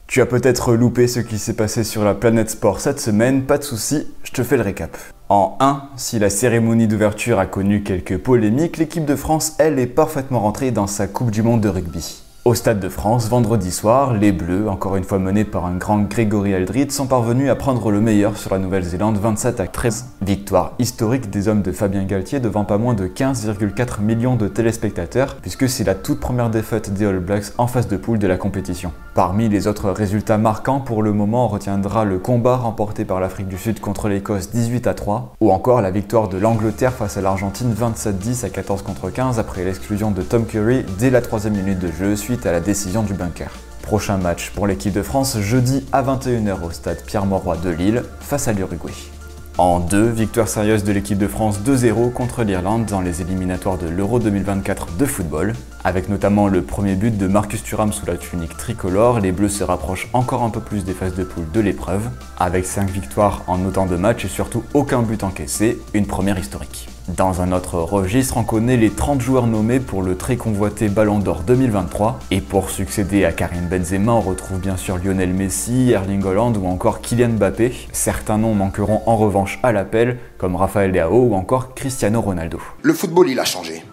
Tu as peut-être loupé ce qui s'est passé sur la planète sport cette semaine, pas de souci, je te fais le récap. En 1, si la cérémonie d'ouverture a connu quelques polémiques, l'équipe de France, elle, est parfaitement rentrée dans sa Coupe du Monde de rugby. Au Stade de France, vendredi soir, les Bleus, encore une fois menés par un grand Grégory Aldrit, sont parvenus à prendre le meilleur sur la Nouvelle-Zélande 27-13. Victoire historique des hommes de Fabien Galthié devant pas moins de 15,4 millions de téléspectateurs, puisque c'est la toute première défaite des All Blacks en phase de poule de la compétition. Parmi les autres résultats marquants, pour le moment, on retiendra le combat remporté par l'Afrique du Sud contre l'Écosse 18-3, ou encore la victoire de l'Angleterre face à l'Argentine 27-10 à 14-15 après l'exclusion de Tom Curry dès la 3e minute de jeu suite à la décision du bunker. Prochain match pour l'équipe de France jeudi à 21 h au stade Pierre-Mauroy de Lille face à l'Uruguay. En 2, victoire sérieuse de l'équipe de France 2-0 contre l'Irlande dans les éliminatoires de l'Euro 2024 de football. Avec notamment le premier but de Marcus Thuram sous la tunique tricolore, les Bleus se rapprochent encore un peu plus des phases de poule de l'épreuve. Avec 5 victoires en autant de matchs et surtout aucun but encaissé, une première historique. Dans un autre registre, on connaît les 30 joueurs nommés pour le très convoité Ballon d'Or 2023. Et pour succéder à Karim Benzema, on retrouve bien sûr Lionel Messi, Erling Haaland ou encore Kylian Mbappé. Certains noms manqueront en revanche à l'appel, comme Rafael Leao ou encore Cristiano Ronaldo. Le football, il a changé.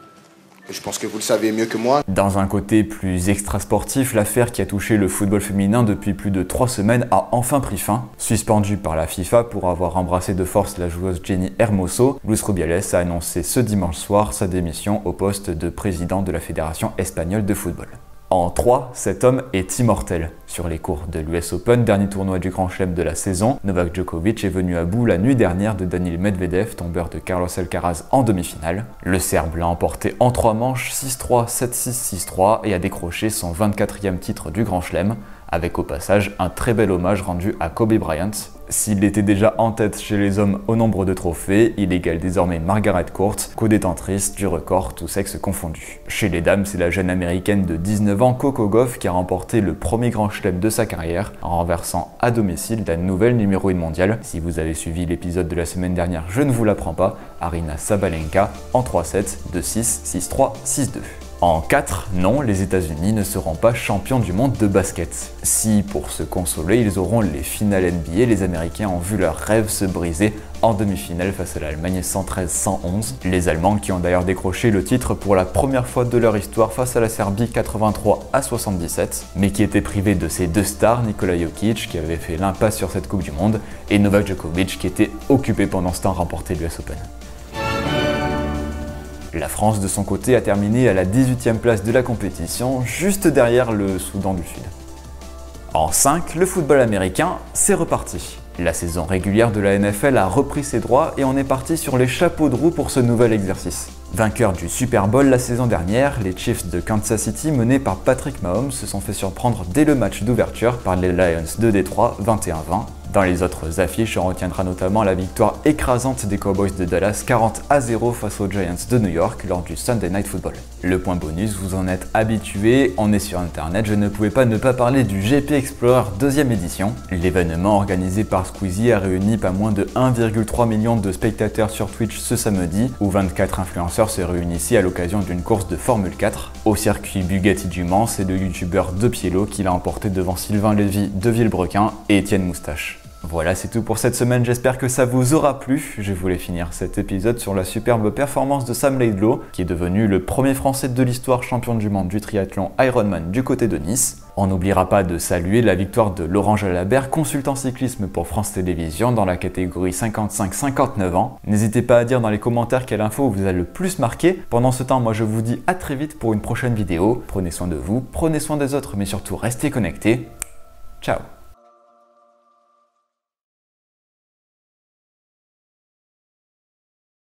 Je pense que vous le savez mieux que moi. Dans un côté plus extra-sportif, l'affaire qui a touché le football féminin depuis plus de 3 semaines a enfin pris fin. Suspendue par la FIFA pour avoir embrassé de force la joueuse Jenny Hermoso, Luis Rubiales a annoncé ce dimanche soir sa démission au poste de président de la Fédération espagnole de football. En 3, cet homme est immortel. Sur les cours de l'US Open, dernier tournoi du Grand Chelem de la saison, Novak Djokovic est venu à bout la nuit dernière de Daniil Medvedev, tombeur de Carlos Alcaraz en demi-finale. Le Serbe l'a emporté en 3 manches, 6-3, 7-6, 6-3 et a décroché son 24e titre du Grand Chelem, avec au passage un très bel hommage rendu à Kobe Bryant. S'il était déjà en tête chez les hommes au nombre de trophées, il égale désormais Margaret Court, co-détentrice du record tous sexes confondus. Chez les dames, c'est la jeune américaine de 19 ans Coco Gauff qui a remporté le premier grand chelem de sa carrière en renversant à domicile la nouvelle numéro 1 mondiale. Si vous avez suivi l'épisode de la semaine dernière, je ne vous l'apprends pas, Aryna Sabalenka en 3-7, 2-6, 6-3, 6-2. En 4, non, les États-Unis ne seront pas champions du monde de basket. Si, pour se consoler, ils auront les finales NBA, les Américains ont vu leur rêve se briser en demi-finale face à l'Allemagne 113-111. Les Allemands qui ont d'ailleurs décroché le titre pour la première fois de leur histoire face à la Serbie 83-77, mais qui étaient privés de ses deux stars, Nikola Jokic qui avait fait l'impasse sur cette Coupe du Monde, et Novak Djokovic qui était occupé pendant ce temps à remporter l'US Open. La France, de son côté, a terminé à la 18e place de la compétition, juste derrière le Soudan du Sud. En 5, le football américain, c'est reparti. La saison régulière de la NFL a repris ses droits et on est parti sur les chapeaux de roue pour ce nouvel exercice. Vainqueurs du Super Bowl la saison dernière, les Chiefs de Kansas City menés par Patrick Mahomes se sont fait surprendre dès le match d'ouverture par les Lions de Détroit 21-20. Dans les autres affiches, on retiendra notamment la victoire écrasante des Cowboys de Dallas 40-0 face aux Giants de New York lors du Sunday Night Football. Le point bonus, vous en êtes habitués, on est sur internet, je ne pouvais pas ne pas parler du GP Explorer 2e édition. L'événement organisé par Squeezie a réuni pas moins de 1,3 million de spectateurs sur Twitch ce samedi, où 24 influenceurs se réunissaient à l'occasion d'une course de Formule 4. Au circuit Bugatti du Mans, c'est le youtubeur De Pielo qui l'a emporté devant Sylvain Lévy de Villebrequin et Étienne Moustache. Voilà, c'est tout pour cette semaine, j'espère que ça vous aura plu. Je voulais finir cet épisode sur la superbe performance de Sam Laidlow, qui est devenu le premier Français de l'histoire champion du monde du triathlon Ironman du côté de Nice. On n'oubliera pas de saluer la victoire de Laurent Jalabert, consultant cyclisme pour France Télévisions dans la catégorie 55-59 ans. N'hésitez pas à dire dans les commentaires quelle info vous a le plus marqué. Pendant ce temps, moi je vous dis à très vite pour une prochaine vidéo. Prenez soin de vous, prenez soin des autres, mais surtout restez connectés. Ciao!